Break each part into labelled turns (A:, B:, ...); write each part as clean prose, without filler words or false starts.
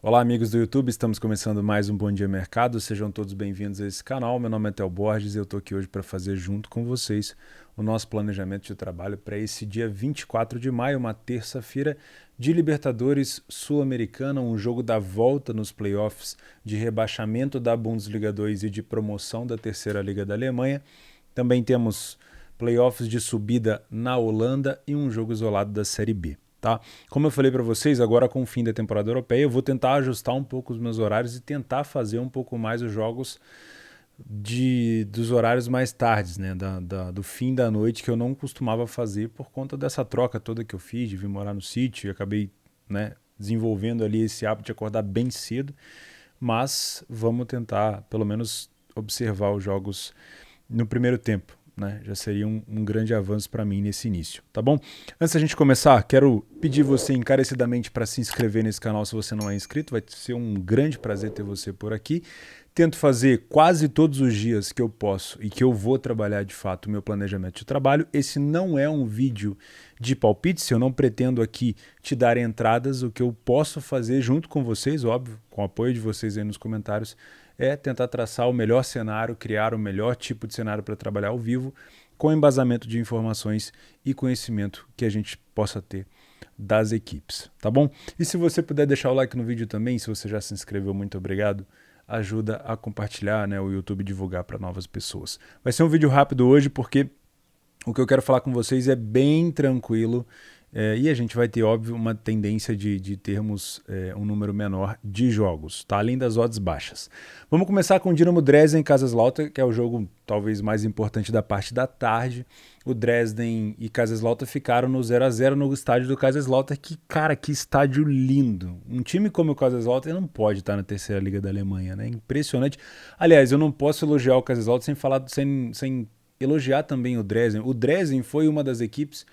A: Olá, amigos do YouTube, estamos começando mais um Bom Dia Mercado, sejam todos bem-vindos a esse canal. Meu nome é Theo Borges e eu estou aqui hoje para fazer junto com vocês o nosso planejamento de trabalho para esse dia 24 de maio, uma terça-feira de Libertadores Sul-Americana, um jogo da volta nos playoffs de rebaixamento da Bundesliga 2 e de promoção da Terceira Liga da Alemanha. Também temos playoffs de subida na Holanda e um jogo isolado da Série B. Tá? Como eu falei para vocês, agora com o fim da temporada europeia, eu vou tentar ajustar um pouco os meus horários e tentar fazer um pouco mais os jogos dos horários mais tardes, né? Do fim da noite, que eu não costumava fazer por conta dessa troca toda que eu fiz, de vir morar no sítio e acabei, né, desenvolvendo ali esse hábito de acordar bem cedo, mas vamos tentar pelo menos observar os jogos no primeiro tempo. Né? Já seria um grande avanço para mim nesse início, tá bom? Antes da gente começar, quero pedir você encarecidamente para se inscrever nesse canal se você não é inscrito, vai ser um grande prazer ter você por aqui. Tento fazer quase todos os dias que eu posso e que eu vou trabalhar de fato o meu planejamento de trabalho. Esse não é um vídeo de palpites, eu não pretendo aqui te dar entradas. O que eu posso fazer junto com vocês, óbvio, com o apoio de vocês aí nos comentários, é tentar traçar o melhor cenário, criar o melhor tipo de cenário para trabalhar ao vivo, com embasamento de informações e conhecimento que a gente possa ter das equipes, tá bom? E se você puder deixar o like no vídeo também, se você já se inscreveu, muito obrigado, ajuda a compartilhar, né, o YouTube divulgar para novas pessoas. Vai ser um vídeo rápido hoje porque o que eu quero falar com vocês é bem tranquilo. E a gente vai ter, óbvio, uma tendência de termos um número menor de jogos, tá? Além das odds baixas. Vamos começar com o Dinamo Dresden e Kaiserslautern, que é o jogo talvez mais importante da parte da tarde. O Dresden e Kaiserslautern ficaram no 0-0 no estádio do Kaiserslautern, que, cara, que estádio lindo. Um time como o Kaiserslautern não pode estar na terceira liga da Alemanha, né? Impressionante. Aliás, eu não posso elogiar o Kaiserslautern sem elogiar também o Dresden. O Dresden foi uma das equipes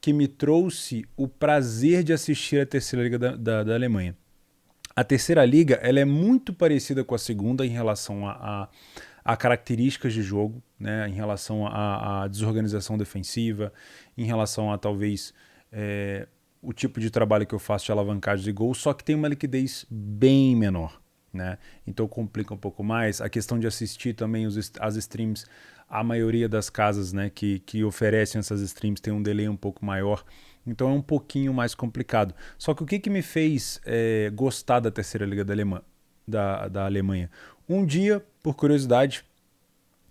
A: que me trouxe o prazer de assistir a terceira liga da Alemanha. A terceira liga ela é muito parecida com a segunda em relação a características de jogo, né, em relação à desorganização defensiva, em relação a talvez o tipo de trabalho que eu faço de alavancagem de gol, só que tem uma liquidez bem menor. Né? Então complica um pouco mais. A questão de assistir também as streams, a maioria das casas, né, que oferecem essas streams tem um delay um pouco maior, então é um pouquinho mais complicado. Só que o que me fez gostar da terceira liga da Alemanha? Um dia, por curiosidade,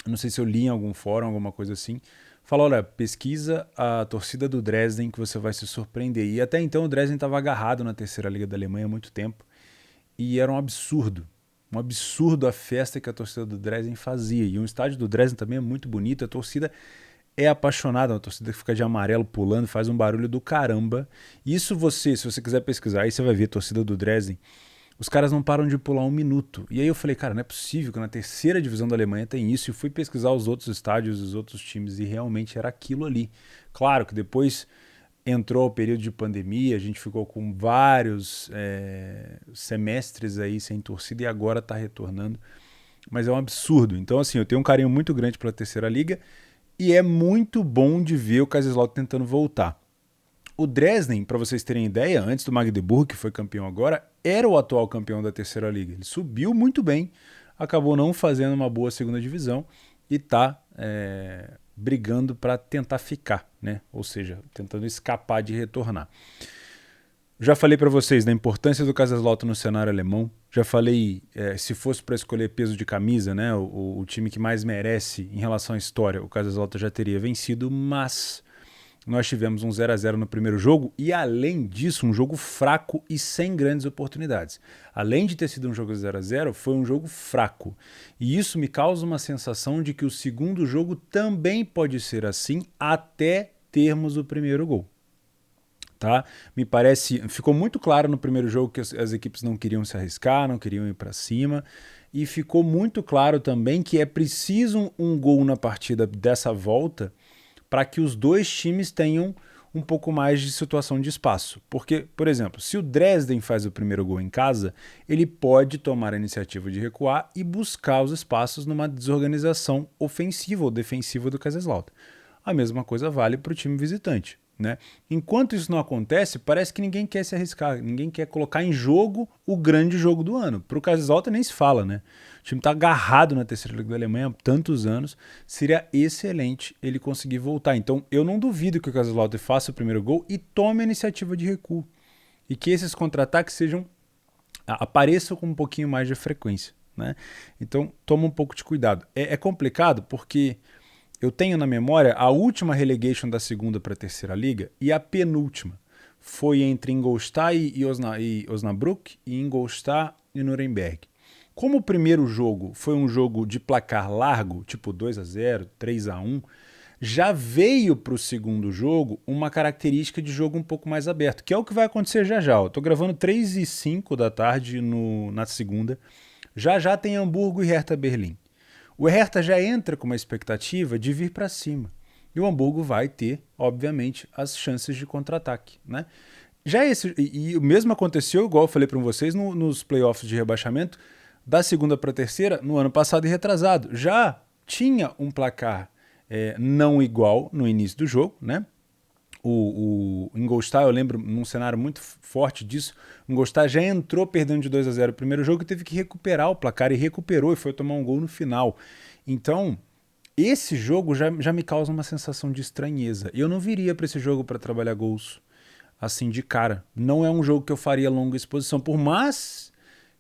A: não sei se eu li em algum fórum, alguma coisa assim, falou, olha, pesquisa a torcida do Dresden que você vai se surpreender. E até então o Dresden estava agarrado na terceira liga da Alemanha há muito tempo. E era um absurdo a festa que a torcida do Dresden fazia. E o estádio do Dresden também é muito bonito, a torcida é apaixonada, uma torcida que fica de amarelo pulando, faz um barulho do caramba. Isso se você quiser pesquisar, aí você vai ver a torcida do Dresden, os caras não param de pular um minuto. E aí eu falei, cara, não é possível que na terceira divisão da Alemanha tem isso. E fui pesquisar os outros estádios, os outros times, e realmente era aquilo ali. Claro que depois entrou o período de pandemia, a gente ficou com vários semestres aí sem torcida e agora está retornando, mas é um absurdo. Então assim, eu tenho um carinho muito grande pela terceira liga e é muito bom de ver o Kaiserslautern tentando voltar. O Dresden, para vocês terem ideia, antes do Magdeburg, que foi campeão agora, era o atual campeão da terceira liga. Ele subiu muito bem, acabou não fazendo uma boa segunda divisão e está brigando para tentar ficar, né? Ou seja, tentando escapar de retornar. Já falei para vocês da importância do Kaiserslautern no cenário alemão. Já falei, se fosse para escolher peso de camisa, né, o time que mais merece em relação à história, o Kaiserslautern já teria vencido, mas nós tivemos um 0-0 no primeiro jogo e, além disso, um jogo fraco e sem grandes oportunidades. Além de ter sido um jogo 0-0, foi um jogo fraco. E isso me causa uma sensação de que o segundo jogo também pode ser assim até termos o primeiro gol. Tá? Me parece, ficou muito claro no primeiro jogo que as equipes não queriam se arriscar, não queriam ir para cima. E ficou muito claro também que é preciso um gol na partida dessa volta para que os dois times tenham um pouco mais de situação de espaço. Porque, por exemplo, se o Dresden faz o primeiro gol em casa, ele pode tomar a iniciativa de recuar e buscar os espaços numa desorganização ofensiva ou defensiva do Kaiserslautern. A mesma coisa vale para o time visitante. né? Enquanto isso não acontece, parece que ninguém quer se arriscar, ninguém quer colocar em jogo o grande jogo do ano. Para o Kaiserslautern nem se fala, né? O time está agarrado na terceira liga da Alemanha há tantos anos, seria excelente ele conseguir voltar. Então eu não duvido que o Kaiserslautern faça o primeiro gol e tome a iniciativa de recuo. E que esses contra-ataques apareçam com um pouquinho mais de frequência, né? Então toma um pouco de cuidado. É complicado porque eu tenho na memória a última relegation da segunda para a terceira liga e a penúltima. Foi entre Ingolstadt e Osnabrück e Ingolstadt e Nuremberg. Como o primeiro jogo foi um jogo de placar largo, tipo 2-0, 3-1, já veio para o segundo jogo uma característica de jogo um pouco mais aberto, que é o que vai acontecer já já. Eu estou gravando 3h05 da tarde na segunda. Já já tem Hamburgo e Hertha Berlim. O Hertha já entra com uma expectativa de vir para cima. E o Hamburgo vai ter, obviamente, as chances de contra-ataque, né? E o mesmo aconteceu, igual eu falei para vocês, nos playoffs de rebaixamento, da segunda para a terceira, no ano passado e retrasado. Já tinha um placar não igual no início do jogo, né? O Ingolstadt, eu lembro, num cenário muito forte disso, o Ingolstadt já entrou perdendo de 2-0 o primeiro jogo e teve que recuperar o placar, e recuperou e foi tomar um gol no final. Então, esse jogo já me causa uma sensação de estranheza. Eu não viria para esse jogo para trabalhar gols assim de cara. Não é um jogo que eu faria longa exposição, por mais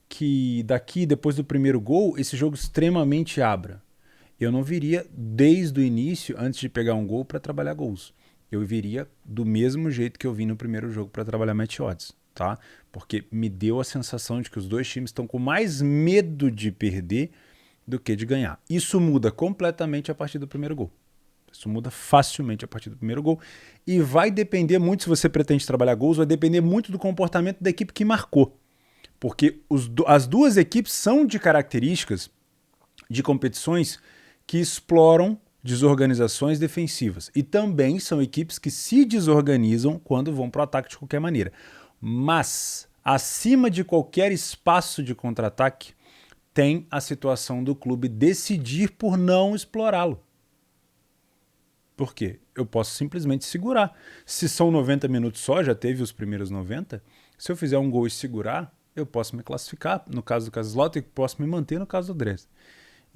A: que daqui, depois do primeiro gol, esse jogo extremamente abra. Eu não viria desde o início, antes de pegar um gol, para trabalhar gols. Eu viria do mesmo jeito que eu vim no primeiro jogo para trabalhar match odds, tá? Porque me deu a sensação de que os dois times estão com mais medo de perder do que de ganhar. Isso muda completamente a partir do primeiro gol. Isso muda facilmente a partir do primeiro gol. E vai depender muito, se você pretende trabalhar gols, vai depender muito do comportamento da equipe que marcou. Porque as duas equipes são de características de competições que exploram desorganizações defensivas. E também são equipes que se desorganizam quando vão para o ataque de qualquer maneira. Mas, acima de qualquer espaço de contra-ataque, tem a situação do clube decidir por não explorá-lo. Por quê? Eu posso simplesmente segurar. Se são 90 minutos só, já teve os primeiros 90, se eu fizer um gol e segurar, eu posso me classificar, no caso do Kaiserslautern, e posso me manter no caso do Dresden.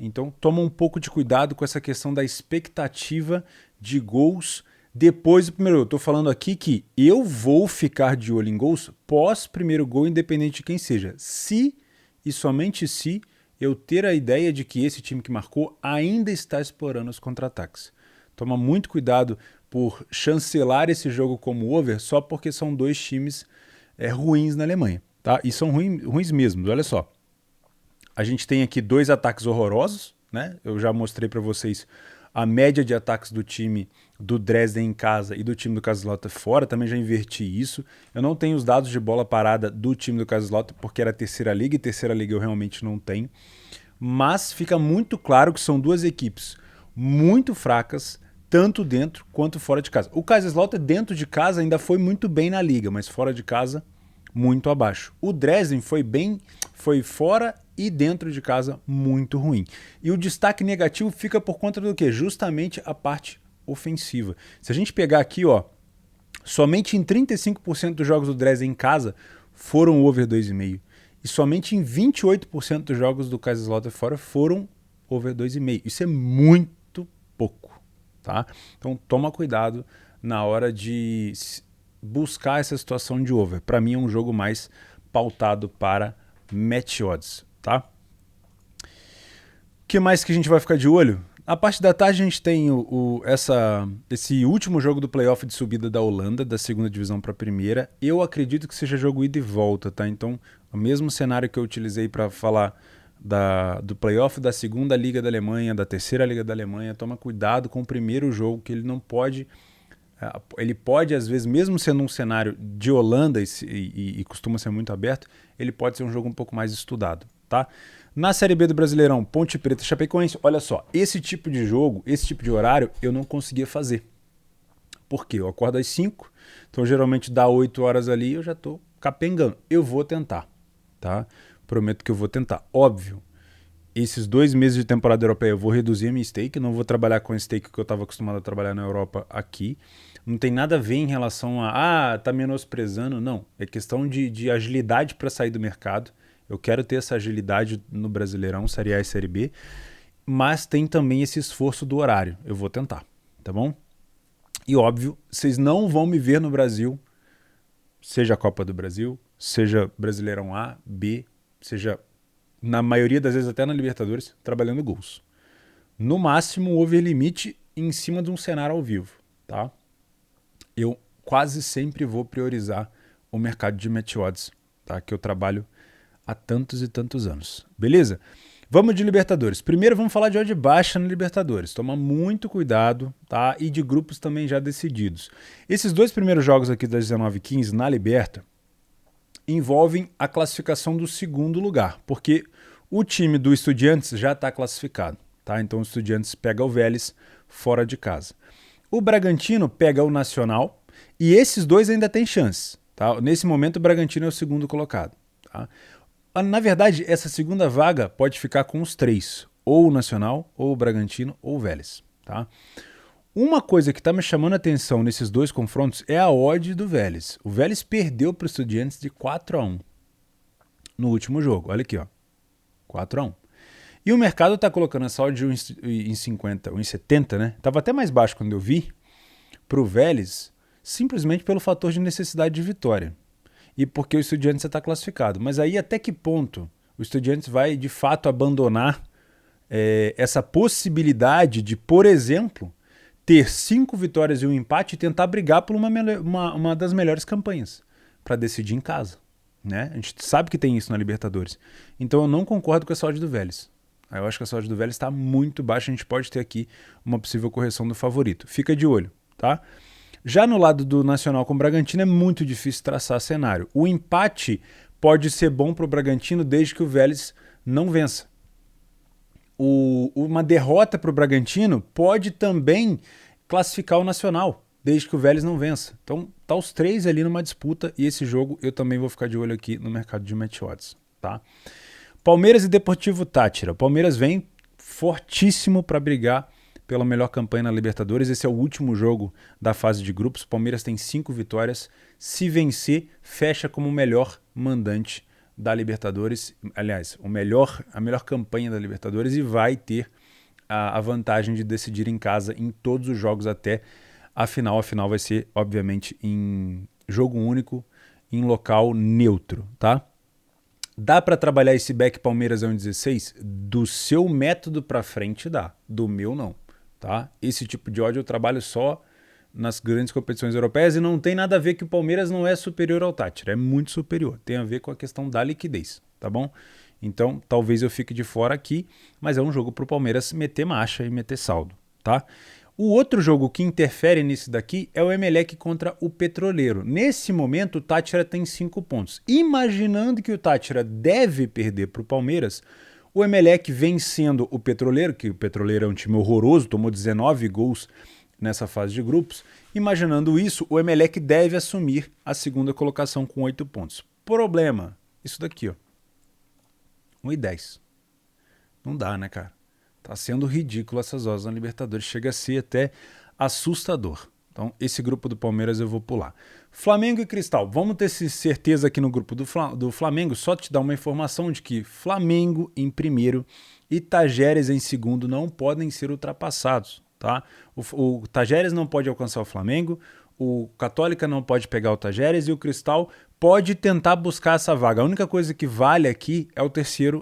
A: Então, toma um pouco de cuidado com essa questão da expectativa de gols depois do primeiro gol. Eu estou falando aqui que eu vou ficar de olho em gols pós primeiro gol, independente de quem seja. Se e somente se eu ter a ideia de que esse time que marcou ainda está explorando os contra-ataques. Toma muito cuidado por chancelar esse jogo como over só porque são dois times ruins na Alemanha, tá? E são ruins mesmo, olha só. A gente tem aqui dois ataques horrorosos, né? Eu já mostrei para vocês a média de ataques do time do Dresden em casa e do time do Kaiserslautern fora. Também já inverti isso. Eu não tenho os dados de bola parada do time do Kaiserslautern porque era a terceira liga, e terceira liga eu realmente não tenho. Mas fica muito claro que são duas equipes muito fracas, tanto dentro quanto fora de casa. O Kaiserslautern dentro de casa ainda foi muito bem na liga, mas fora de casa muito abaixo. O Dresden foi fora e dentro de casa muito ruim. E o destaque negativo fica por conta do quê? Justamente a parte ofensiva. Se a gente pegar aqui, ó, somente em 35% dos jogos do Dresden em casa foram over 2,5. E somente em 28% dos jogos do Kaiserslautern fora foram over 2,5. Isso é muito pouco, tá? Então toma cuidado na hora de buscar essa situação de over. Para mim é um jogo mais pautado para match odds, tá? O que mais que a gente vai ficar de olho? A parte da tarde a gente tem esse último jogo do playoff de subida da Holanda, da segunda divisão para a primeira. Eu acredito que seja jogo ida e volta, tá? Então, o mesmo cenário que eu utilizei para falar do playoff da segunda liga da Alemanha, da terceira liga da Alemanha, toma cuidado com o primeiro jogo, que ele não pode... Ele pode, às vezes, mesmo sendo um cenário de Holanda e costuma ser muito aberto, ele pode ser um jogo um pouco mais estudado, tá? Na Série B do Brasileirão, Ponte Preta e Chapecoense, olha só, esse tipo de jogo, esse tipo de horário, eu não conseguia fazer. Por quê? Eu acordo às 5, então geralmente dá 8 horas ali, eu já tô capengando. Eu vou tentar, tá? Prometo que eu vou tentar. Óbvio, esses 2 meses de temporada europeia eu vou reduzir a minha stake, não vou trabalhar com a stake que eu estava acostumado a trabalhar na Europa aqui. Não tem nada a ver em relação tá menosprezando, não. É questão de agilidade para sair do mercado. Eu quero ter essa agilidade no Brasileirão, Série A e Série B, mas tem também esse esforço do horário. Eu vou tentar, tá bom? E óbvio, vocês não vão me ver no Brasil, seja a Copa do Brasil, seja Brasileirão A, B, seja na maioria das vezes até na Libertadores, trabalhando gols. No máximo, over limite em cima de um cenário ao vivo, tá? Eu quase sempre vou priorizar o mercado de match odds, tá? Que eu trabalho há tantos e tantos anos. Beleza? Vamos de Libertadores. Primeiro vamos falar de odd baixa na Libertadores. Toma muito cuidado, tá? E de grupos também já decididos. Esses 2 primeiros jogos aqui das 19h15 na Liberta envolvem a classificação do segundo lugar, porque o time do Estudiantes já está classificado, tá? Então o Estudiantes pega o Vélez fora de casa. O Bragantino pega o Nacional e esses dois ainda têm chance, tá? Nesse momento o Bragantino é o segundo colocado, tá? Na verdade, essa segunda vaga pode ficar com os 3, ou o Nacional, ou o Bragantino, ou o Vélez, tá? Uma coisa que está me chamando a atenção nesses 2 confrontos é a odd do Vélez. O Vélez perdeu para o Estudiantes de 4-1 no último jogo. Olha aqui, ó, 4-1. E o mercado está colocando essa odd em 50, ou em 70, né? Estava até mais baixo quando eu vi, para o Vélez, simplesmente pelo fator de necessidade de vitória. E porque o Estudiantes está classificado. Mas aí até que ponto o Estudiantes vai de fato abandonar essa possibilidade de, por exemplo, ter 5 vitórias e um empate e tentar brigar por uma das melhores campanhas para decidir em casa, né? A gente sabe que tem isso na Libertadores. Então eu não concordo com essa odd do Vélez. Eu acho que essa odd do Vélez está muito baixa. A gente pode ter aqui uma possível correção do favorito. Fica de olho, tá? Já no lado do Nacional com o Bragantino é muito difícil traçar cenário. O empate pode ser bom para o Bragantino desde que o Vélez não vença. Uma derrota para o Bragantino pode também classificar o Nacional, desde que o Vélez não vença. Então tá os 3 ali numa disputa e esse jogo eu também vou ficar de olho aqui no mercado de match odds, tá? Palmeiras e Deportivo Táchira. O Palmeiras vem fortíssimo para brigar pela melhor campanha na Libertadores. Esse é o último jogo da fase de grupos. O Palmeiras tem 5 vitórias. Se vencer, fecha como o melhor mandante da Libertadores. Aliás, a melhor campanha da Libertadores e vai ter a vantagem de decidir em casa em todos os jogos até a final. A final vai ser, obviamente, em jogo único, em local neutro, tá? Dá para trabalhar esse back Palmeiras a 1,16? Do seu método para frente dá, do meu não. Tá? Esse tipo de odd eu trabalho só nas grandes competições europeias e não tem nada a ver que o Palmeiras não é superior ao Táchira, é muito superior, tem a ver com a questão da liquidez, tá bom? Então talvez eu fique de fora aqui, mas é um jogo para o Palmeiras meter marcha e meter saldo, tá? O outro jogo que interfere nisso daqui é o Emelec contra o Petroleiro. Nesse momento o Táchira tem 5 pontos. Imaginando que o Táchira deve perder para o Palmeiras, o Emelec vencendo o Petroleiro, que o Petroleiro é um time horroroso, tomou 19 gols nessa fase de grupos. Imaginando isso, o Emelec deve assumir a segunda colocação com 8 pontos. Problema, isso daqui, ó, 1,10. Não dá, né, cara? Tá sendo ridículo essas odds na Libertadores, chega a ser até assustador. Então, esse grupo do Palmeiras eu vou pular. Flamengo e Cristal. Vamos ter certeza aqui no grupo do Flamengo. Só te dar uma informação de que Flamengo em primeiro e Tajeres em segundo não podem ser ultrapassados, tá? O Tajeres não pode alcançar o Flamengo, o Católica não pode pegar o Tajeres e o Cristal pode tentar buscar essa vaga. A única coisa que vale aqui é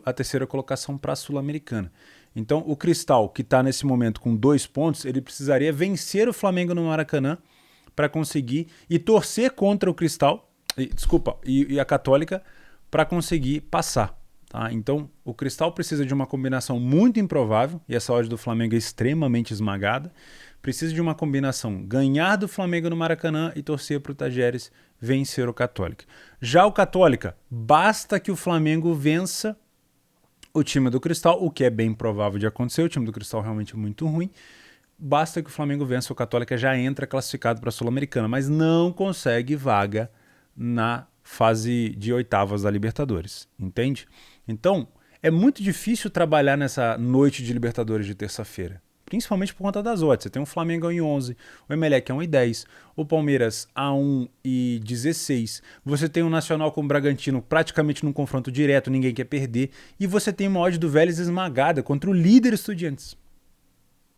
A: a terceira colocação para a Sul-Americana. Então, o Cristal, que está nesse momento com 2 pontos, ele precisaria vencer o Flamengo no Maracanã para conseguir e torcer contra o Cristal, e a Católica para conseguir passar. Tá? Então, o Cristal precisa de uma combinação muito improvável, e essa odd do Flamengo é extremamente esmagada. Precisa de uma combinação ganhar do Flamengo no Maracanã e torcer para o Tajeres vencer o Católica. Já o Católica, basta que o Flamengo vença o time do Cristal, o que é bem provável de acontecer. O time do Cristal realmente é muito ruim. Basta que o Flamengo vença, o Católica já entra classificado para a Sul-Americana, mas não consegue vaga na fase de oitavas da Libertadores, entende? Então, É muito difícil trabalhar nessa noite de Libertadores de terça-feira. Principalmente por conta das odds. Você tem o Flamengo a 1,11, o Emelec a 1,10, o Palmeiras a 1,16. Você tem o Nacional com o Bragantino praticamente num confronto direto, ninguém quer perder. E você tem uma odd do Vélez esmagada contra o líder Estudiantes.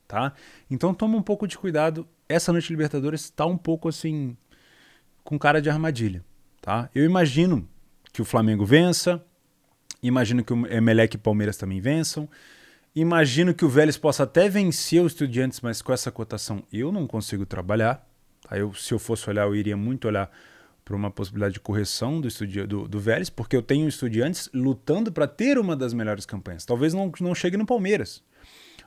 A: Tá? Então toma um pouco de cuidado. Essa noite de Libertadores está um pouco assim, com cara de armadilha. Tá? Eu imagino que o Flamengo vença, imagino que o Emelec e o Palmeiras também vençam. Imagino que o Vélez possa até vencer os Estudiantes, mas com essa cotação eu não consigo trabalhar. Tá? Se eu fosse olhar, eu iria muito olhar para uma possibilidade de correção do Vélez, porque eu tenho Estudiantes lutando para ter uma das melhores campanhas. Talvez não chegue no Palmeiras,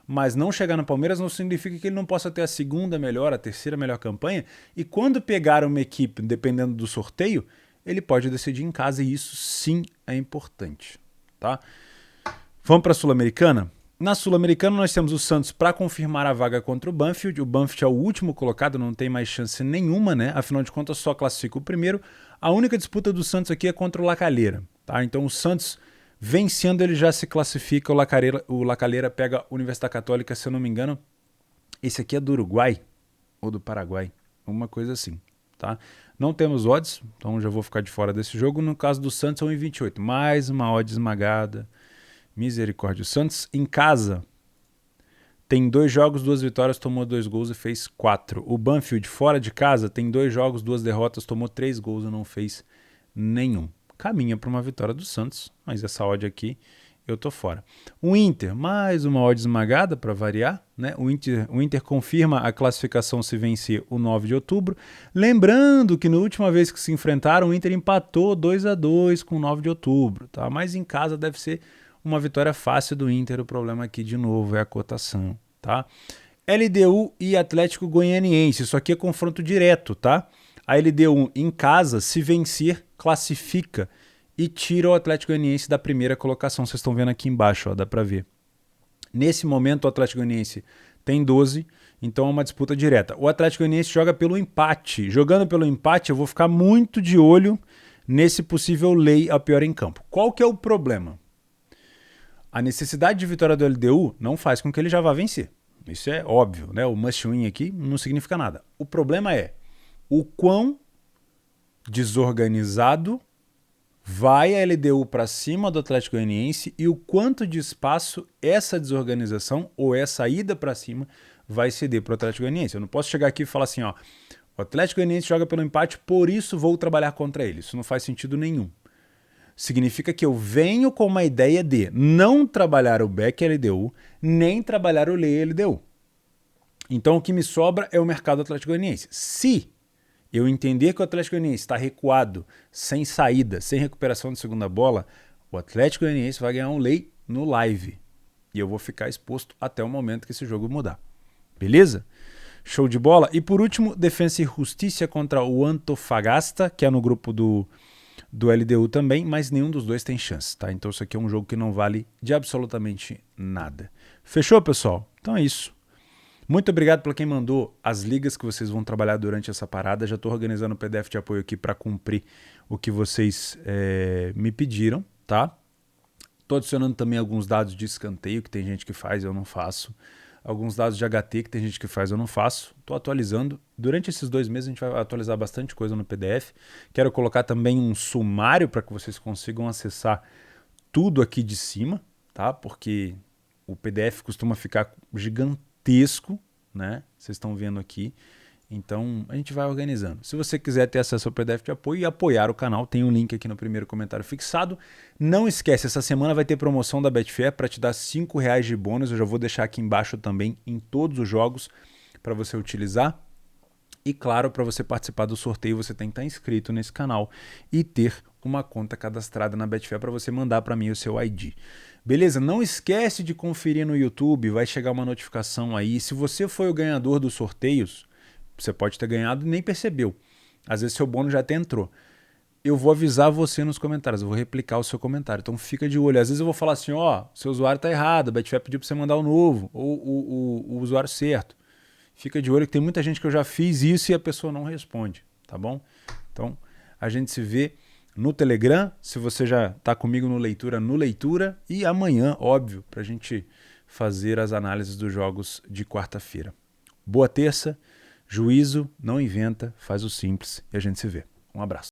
A: mas não chegar no Palmeiras não significa que ele não possa ter a segunda melhor, a terceira melhor campanha, e quando pegar uma equipe, dependendo do sorteio, ele pode decidir em casa, e isso sim é importante. Tá? Vamos para a Sul-Americana? Na Sul-Americana nós temos o Santos para confirmar a vaga contra o Banfield. O Banfield é o último colocado, não tem mais chance nenhuma, né? Afinal de contas só classifica o primeiro. A única disputa do Santos aqui é contra o La Calera, tá? Então o Santos vencendo ele já se classifica, o La Calera pega a Universidade Católica, se eu não me engano. Esse aqui é do Uruguai ou do Paraguai, uma coisa assim, tá? Não temos odds, então já vou ficar de fora desse jogo. No caso do Santos é 1,28, mais uma odd esmagada. Misericórdia. O Santos em casa tem 2 jogos, 2 vitórias, tomou 2 gols e fez 4. O Banfield fora de casa tem 2 jogos, 2 derrotas, tomou 3 gols e não fez nenhum. Caminha para uma vitória do Santos, mas essa odd aqui eu tô fora. O Inter, mais uma odd esmagada para variar, né? O Inter confirma a classificação se vencer o 9 de outubro. Lembrando que na última vez que se enfrentaram, o Inter empatou 2-2 com o 9 de outubro, tá? Mas em casa deve ser uma vitória fácil do Inter. O problema aqui, de novo, é a cotação, tá? LDU e Atlético Goianiense. Isso aqui é confronto direto, tá? A LDU em casa, se vencer, classifica e tira o Atlético Goianiense da primeira colocação. Vocês estão vendo aqui embaixo, ó, dá pra ver. Nesse momento, o Atlético Goianiense tem 12, então é uma disputa direta. O Atlético Goianiense joga pelo empate. Jogando pelo empate, eu vou ficar muito de olho nesse possível lei a pior em campo. Qual que é o problema? A necessidade de vitória do LDU não faz com que ele já vá vencer. Isso é óbvio, né? O must win aqui não significa nada. O problema é o quão desorganizado vai a LDU para cima do Atlético Goianiense e o quanto de espaço essa desorganização ou essa ida para cima vai ceder para o Atlético Goianiense. Eu não posso chegar aqui e falar assim, ó, o Atlético Goianiense joga pelo empate, por isso vou trabalhar contra ele. Isso não faz sentido nenhum. Significa que eu venho com uma ideia de não trabalhar o back LDU, nem trabalhar o lei LDU. Então o que me sobra é o mercado Atlético Goianiense. Se eu entender que o Atlético Goianiense está recuado, sem saída, sem recuperação de segunda bola, o Atlético Goianiense vai ganhar um lei no live. E eu vou ficar exposto até o momento que esse jogo mudar. Beleza? Show de bola. E por último, Defensa e Justiça contra o Antofagasta, que é no grupo do LDU também, mas nenhum dos dois tem chance, tá? Então isso aqui é um jogo que não vale de absolutamente nada. Fechou, pessoal? Então é isso. Muito obrigado para quem mandou as ligas que vocês vão trabalhar durante essa parada. Já estou organizando o PDF de apoio aqui para cumprir o que vocês me pediram, tá? Estou adicionando também alguns dados de escanteio, que tem gente que faz, eu não faço. Alguns dados de HT, que tem gente que faz, eu não faço. Estou atualizando. Durante esses 2 meses a gente vai atualizar bastante coisa no PDF. Quero colocar também um sumário para que vocês consigam acessar tudo aqui de cima, tá? Porque o PDF costuma ficar gigantesco, né? Vocês estão vendo aqui. Então a gente vai organizando. Se você quiser ter acesso ao PDF de apoio e apoiar o canal, tem um link aqui no primeiro comentário fixado. Não esquece, essa semana vai ter promoção da Betfair para te dar R$5 de bônus. Eu já vou deixar aqui embaixo também em todos os jogos para você utilizar. E claro, para você participar do sorteio, você tem que estar inscrito nesse canal e ter uma conta cadastrada na Betfair para você mandar para mim o seu ID. Beleza? Não esquece de conferir no YouTube, vai chegar uma notificação aí. Se você foi o ganhador dos sorteios, você pode ter ganhado e nem percebeu. Às vezes seu bônus já até entrou. Eu vou avisar você nos comentários, eu vou replicar o seu comentário. Então fica de olho. Às vezes eu vou falar assim, ó, seu usuário está errado, a Betfair pediu para você mandar o novo, ou o usuário certo. Fica de olho que tem muita gente que eu já fiz isso e a pessoa não responde, tá bom? Então a gente se vê no Telegram, se você já está comigo no Leitura, e amanhã, óbvio, para a gente fazer as análises dos jogos de quarta-feira. Boa terça, juízo, não inventa, faz o simples e a gente se vê. Um abraço.